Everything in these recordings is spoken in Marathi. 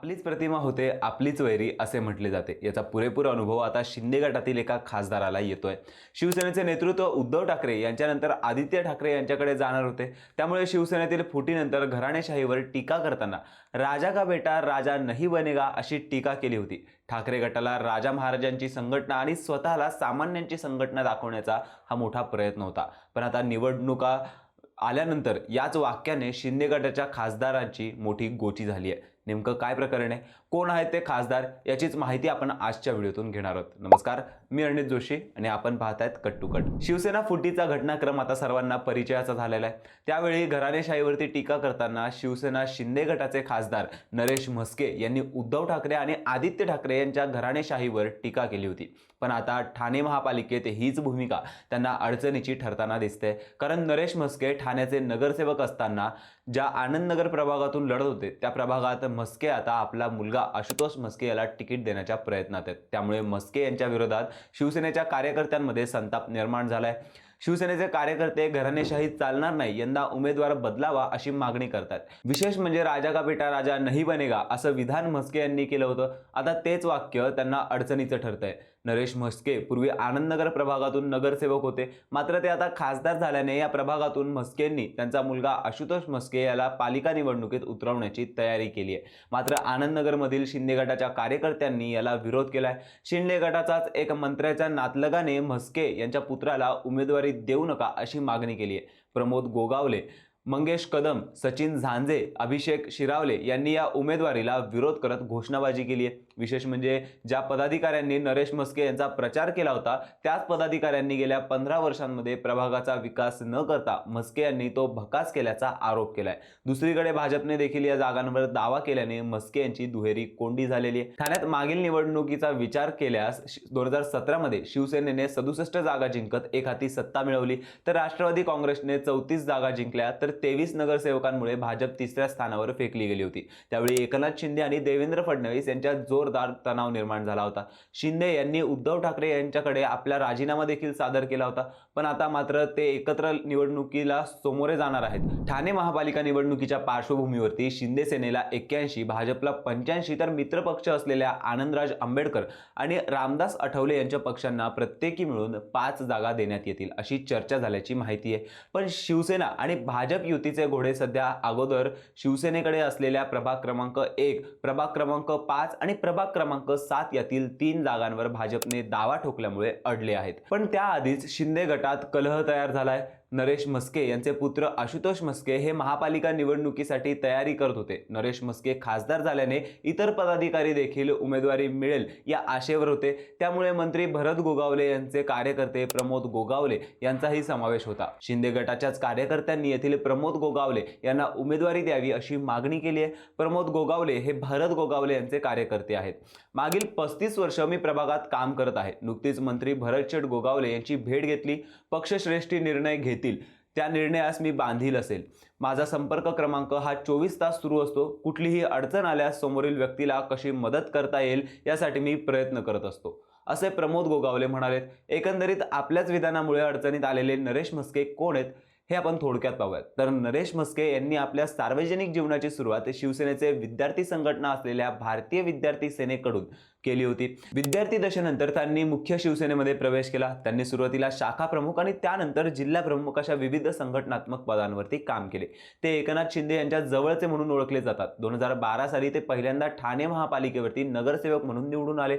आपलीच प्रतिमा होते, आपलीच वैरी असे म्हटले जाते। याचा पुरेपूर अनुभव आता शिंदे गटातील एका खासदाराला येतोय। शिवसेनेचे नेतृत्व उद्धव ठाकरे यांच्यानंतर आदित्य ठाकरे यांच्याकडे जाणार होते। त्यामुळे शिवसेनेतील फुटीनंतर घराणेशाहीवर टीका करताना राजा का बेटा राजा नहीं बनेगा अशी टीका केली होती। ठाकरे गटाला राजा महाराजांची संघटना आणि स्वतःला सामान्यांची संघटना दाखवण्याचा हा मोठा प्रयत्न होता। पण आता निवडणुका आल्यानंतर याच वाक्याने शिंदे गटाच्या खासदारांची मोठी गोची झाली आहे। नेमकं काय प्रकरण आहे, कोण आहेत ते खासदार, याचीच माहिती आपण आजच्या व्हिडिओतून घेणार आहोत। नमस्कार, मी अनित जोशी आणि आपण पाहतायत कट टू कट। शिवसेना फुटीचा घटनाक्रम आता सर्वांना परिचयाचा झालेला आहे। त्यावेळी घराणेशाहीवरती टीका करताना शिवसेना शिंदे गटाचे खासदार नरेश म्हस्के यांनी उद्धव ठाकरे आणि आदित्य ठाकरे यांच्या घराणेशाहीवर टीका केली होती। पण आता ठाणे महापालिकेत हीच भूमिका त्यांना अडचणीची ठरताना दिसते। कारण नरेश म्हस्के ठाण्याचे नगरसेवक असताना ज्या आनंदनगर प्रभागातून लढत होते त्या प्रभागात म्हस्के आता आपला मुलगा आशुतोष म्हस्के याला तिकीट देण्याच्या प्रयत्नात आहेत। त्यामुळे म्हस्के यांच्या विरोधात शिवसेनेच्या कार्यकर्त्यांमध्ये संताप निर्माण झालाय। शिवसेनेचे कार्यकर्ते घराणेशाही चालणार नाही, यंदा उमेदवार बदलावा अशी मागणी करतात। विशेष म्हणजे राजा का बेटा राजा नहीं बनेगा असं विधान म्हस्के यांनी केलं होतं। आता तेच वाक्य त्यांना अडचणीचं ठरतंय। नरेश म्हस्के पूर्वी आनंदनगर प्रभागातून नगरसेवक होते, मात्र ते आता खासदार झाल्याने या प्रभागातून म्हस्केंनी त्यांचा मुलगा आशुतोष म्हस्के याला पालिका निवडणुकीत उतरवण्याची तयारी केली आहे। मात्र आनंदनगरमधील शिंदे गटाच्या कार्यकर्त्यांनी याला विरोध केलाय। शिंदे गटाचाच एक मंत्र्याच्या नातलगाने म्हस्के यांच्या पुत्राला उमेदवारी देऊ नका अशी मागणी केली आहे। प्रमोद गोगावले, मंगेश कदम, सचिन झांजे, अभिषेक शिरावले यांनी या उमेदवारीला विरोध करत घोषणाबाजी केली आहे। विशेष म्हणजे ज्या पदाधिकाऱ्यांनी नरेश म्हस्के यांचा प्रचार केला होता त्याच पदाधिकाऱ्यांनी गेल्या 15 वर्षांमध्ये प्रभागाचा विकास न करता म्हस्के यांनी तो भकास केल्याचा आरोप केलाय। दुसरीकडे भाजपने देखील या जागांवर दावा केल्याने म्हस्के यांची दुहेरी कोंडी झालेली आहे। ठाण्यात मागील निवडणुकीचा विचार केल्यास 2017 मध्ये शिवसेनेने 67 जागा जिंकत एक हाती सत्ता मिळवली, तर राष्ट्रवादी काँग्रेसने 34 जागा जिंकल्या, तर 23 नगरसेवकांमुळे भाजप तिसऱ्या स्थानावर फेकली गेली होती। त्यावेळी एकनाथ शिंदे आणि देवेंद्र फडणवीस यांच्यात जोरदार तणाव निर्माण झाला होता। शिंदे यांनी उद्धव ठाकरे यांच्याकडे आपला राजीनामा देखील सादर केला होता, पण आता मात्र ते एकत्र निवडणुकीला सामोरे जाणार आहेत। ठाणे महापालिका निवडणुकीच्या पार्श्वभूमीवरती शिंदे सेनेला 81, भाजपला 85 तर मित्रपक्ष असलेल्या आनंदराज आंबेडकर आणि रामदास आठवले यांच्या पक्षांना प्रत्येकी मिळून 5 जागा देण्यात येतील अशी चर्चा झाल्याची माहिती आहे। पण शिवसेना आणि भाजप युतीचे घोडे सध्या अगोदर शिवसेनेकडे असलेल्या प्रभाग क्रमांक 1, प्रभाग क्रमांक 5 आणि प्रभाग क्रमांक 7 यातील 3 जागांवर भाजपने दावा ठोकल्यामुळे अडले आहेत। पण त्याआधीच शिंदे गटात कलह तयार झालाय। नरेश म्हस्के यांचे पुत्र आशुतोष म्हस्के हे महापालिका निवडणुकीसाठी तयारी करत होते। नरेश म्हस्के खासदार झाल्याने इतर पदाधिकारी देखील उमेदवारी मिळेल या आशेवर होते। त्यामुळे मंत्री भरत गोगावले यांचे कार्यकर्ते प्रमोद गोगावले यांचाही समावेश होता। शिंदे गटाच्याच कार्यकर्त्यांनी येथील प्रमोद गोगावले यांना उमेदवारी द्यावी अशी मागणी केली आहे। प्रमोद गोगावले हे भरत गोगावले यांचे कार्यकर्ते आहेत। मागील 35 वर्ष मी प्रभागात काम करत आहे। नुकतीच मंत्री भरतशेठ गोगावले यांची भेट घेतली। पक्षश्रेष्ठी निर्णय घेतील त्या निर्णयास मी बांधील असेल। माझा संपर्क क्रमांक हा 24 तास सुरू असतो। कुठलीही अडचण आल्यास समोरील व्यक्तीला कशी मदत करता येईल यासाठी मी प्रयत्न करत असतो, असे प्रमोद गोगावले म्हणाले। एकंदरीत आपल्याच विधानामुळे अडचणीत आलेले नरेश म्हस्के कोण आहेत हे आपण थोडक्यात पाहूयात। तर नरेश म्हस्के यांनी आपल्या सार्वजनिक जीवनाची सुरुवात शिवसेनेचे विद्यार्थी संघटना असलेल्या भारतीय विद्यार्थी सेनेकडून केली होती। विद्यार्थी दशेनंतर त्यांनी मुख्य शिवसेनेमध्ये प्रवेश केला। त्यांनी सुरुवातीला शाखा प्रमुख आणि त्यानंतर जिल्हा प्रमुख अशा विविध संघटनात्मक पदांवरती काम केले। ते एकनाथ शिंदे यांच्या जवळचे म्हणून ओळखले जातात। 2012 साली ते पहिल्यांदा ठाणे महापालिकेवरती नगरसेवक म्हणून निवडून आले,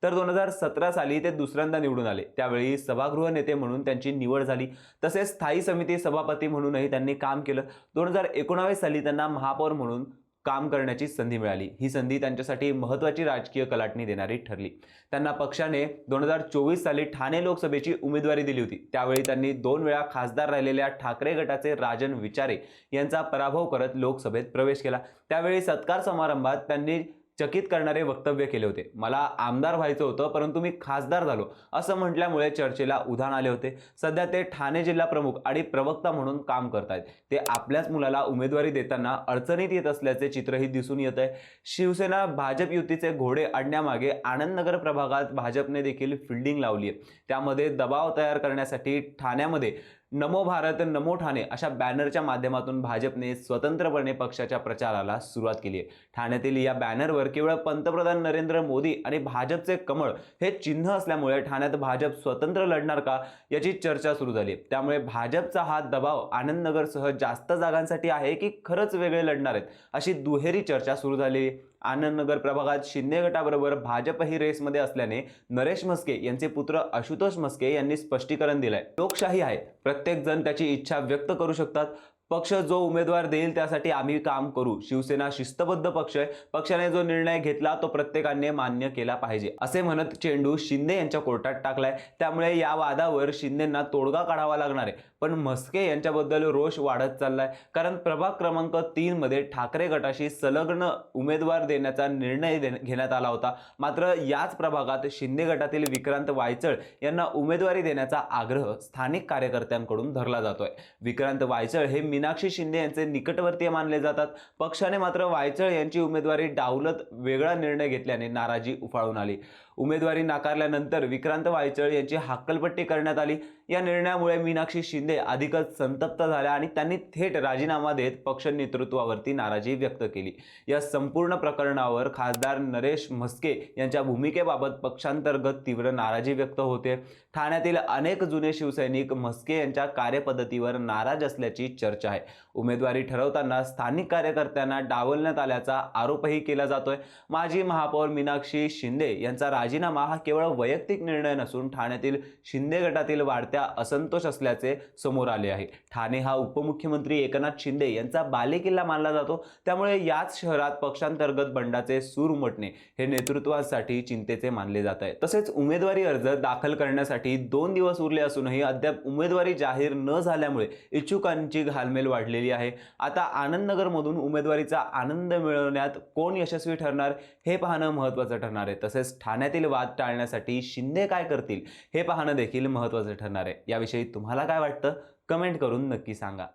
तर 2017 साली ते दुसऱ्यांदा निवडून आले। त्यावेळी सभागृह नेते म्हणून त्यांची निवड झाली, तसेच स्थायी समिती सभापती म्हणूनही त्यांनी काम केलं। 2019 साली त्यांना महापौर म्हणून काम करण्याची संधी मिळाली। ही संधी त्यांच्यासाठी महत्त्वाची राजकीय कलाटणी देणारी ठरली। त्यांना पक्षाने 2024 साली ठाणे लोकसभेची उमेदवारी दिली होती। त्यावेळी त्यांनी 2 वेळा खासदार राहिलेल्या ठाकरे गटाचे राजन विचारे यांचा पराभव करत लोकसभेत प्रवेश केला। त्यावेळी सत्कार समारंभात त्यांनी चकित करणारे वक्तव्य केले होते। मला आमदार व्हायचं होतं, परंतु मी खासदार झालो असं म्हटल्यामुळे चर्चेला उधाण आले होते। सध्या ते ठाणे जिल्हा प्रमुख आणि प्रवक्ता म्हणून काम करतायत। ते आपल्याच मुलाला उमेदवारी देताना अडचणीत येत असल्याचे चित्रही दिसून येत आहे। शिवसेना भाजप युतीचे घोडे अडण्यामागे आनंदनगर प्रभागात भाजपने देखील फिल्डिंग लावली आहे। त्यामध्ये दबाव तयार करण्यासाठी ठाण्यामध्ये नमो भारत नमो ठाणे अशा बॅनरच्या माध्यमातून भाजपने स्वतंत्रपणे पक्षाच्या प्रचाराला सुरुवात केली आहे. ठाण्यातील या बॅनरवर केवळ पंतप्रधान नरेंद्र मोदी आणि भाजपचे कमळ हे चिन्ह असल्यामुळे ठाण्यात भाजप स्वतंत्र लढणार का याची चर्चा सुरू झाली. त्यामुळे भाजपचा हा दबाव आनंदनगरसह जास्त जागांसाठी आहे की खरंच वेगळे लढणार आहेत अशी दुहेरी चर्चा सुरू झाली. आनंदनगर प्रभागात शिंदे गटाबरोबर भाजपही रेसमध्ये असल्याने नरेश म्हस्के यांचे पुत्र आशुतोष म्हस्के यांनी स्पष्टीकरण दिलंय. लोकशाही आहे, प्रत्येक जण त्याची इच्छा व्यक्त करू शकतात. पक्ष जो उमेदवार देईल त्यासाठी आम्ही काम करू. शिवसेना शिस्तबद्ध पक्ष आहे, पक्षाने जो निर्णय घेतला तो प्रत्येकाने मान्य केला पाहिजे असे म्हणत चेंडू शिंदे यांच्या कोर्टात टाकलाय. त्यामुळे या वादावर शिंदेंना तोडगा काढावा लागणार आहे. पण म्हस्के यांच्याबद्दल रोष वाढत चाललाय, कारण प्रभाग क्रमांक 3 मध्ये ठाकरे गटाशी संलग्न उमेदवार देण्याचा निर्णय घेण्यात आला होता. मात्र याच प्रभागात शिंदे गटातील विक्रांत वायचळ यांना उमेदवारी देण्याचा आग्रह स्थानिक कार्यकर्त्यांकडून धरला जातोय. विक्रांत वायचळ हे मीनाक्षी शिंदे यांचे निकटवर्तीय मानले जातात. पक्षाने मात्र वायचळ यांची उमेदवारी डावलत वेगळा निर्णय घेतल्याने नाराजी उफाळून आली. उमेदवारी नाकारल्यानंतर विक्रांत वायचळ यांची हक्कलपट्टी करण्यात आली. या निर्णयामुळे मीनाक्षी शिंदे अधिकच संतप्त झाल्या आणि त्यांनी थेट राजीनामा देत पक्ष नेतृत्वावरती नाराजी व्यक्त केली. या संपूर्ण प्रकरणावर खासदार नरेश म्हस्के यांच्या भूमिकेबाबत पक्षांतर्गत तीव्र नाराजी व्यक्त होते. ठाण्यातील अनेक जुने शिवसैनिक म्हस्के यांच्या कार्यपद्धतीवर नाराज असल्याची चर्चा आहे. उमेदवारी ठरवताना स्थानिक कार्यकर्त्यांना डावलण्यात आल्याचा आरोपही केला जातोय. माजी महापौर मीनाक्षी शिंदे यांचा राजीनामा हा केवळ वैयक्तिक निर्णय नसून ठाण्यातील शिंदे गटातील वाढत्या असंतोष असल्याचे समोर आले आहे. ठाणे हा उपमुख्यमंत्री एकनाथ शिंदे यांचा बालेकिल्ला मानला जातो. त्यामुळे याच शहरात पक्षांतर्गत बंडाचे सूर उमटणे हे नेतृत्वासाठी चिंतेचे मानले जात आहे. तसेच उमेदवारी अर्ज दाखल करण्यासाठी 2 दिवस उरले असूनही अद्याप उमेदवारी जाहीर न झाल्यामुळे इच्छुकांची घालमेल वाढलेली आहे. आता आनंदनगरमधून उमेदवारीचा आनंद मिळवण्यात कोण यशस्वी ठरणार हे पाहणं महत्त्वाचं ठरणार आहे. तसेच ठाण्यातील वाद टाळण्यासाठी शिंदे काय करतील हे पाहणं देखील महत्त्वाचं ठरणार आहे. याविषयी तुम्हाला काय वाटतं कमेंट करून नक्की सांगा.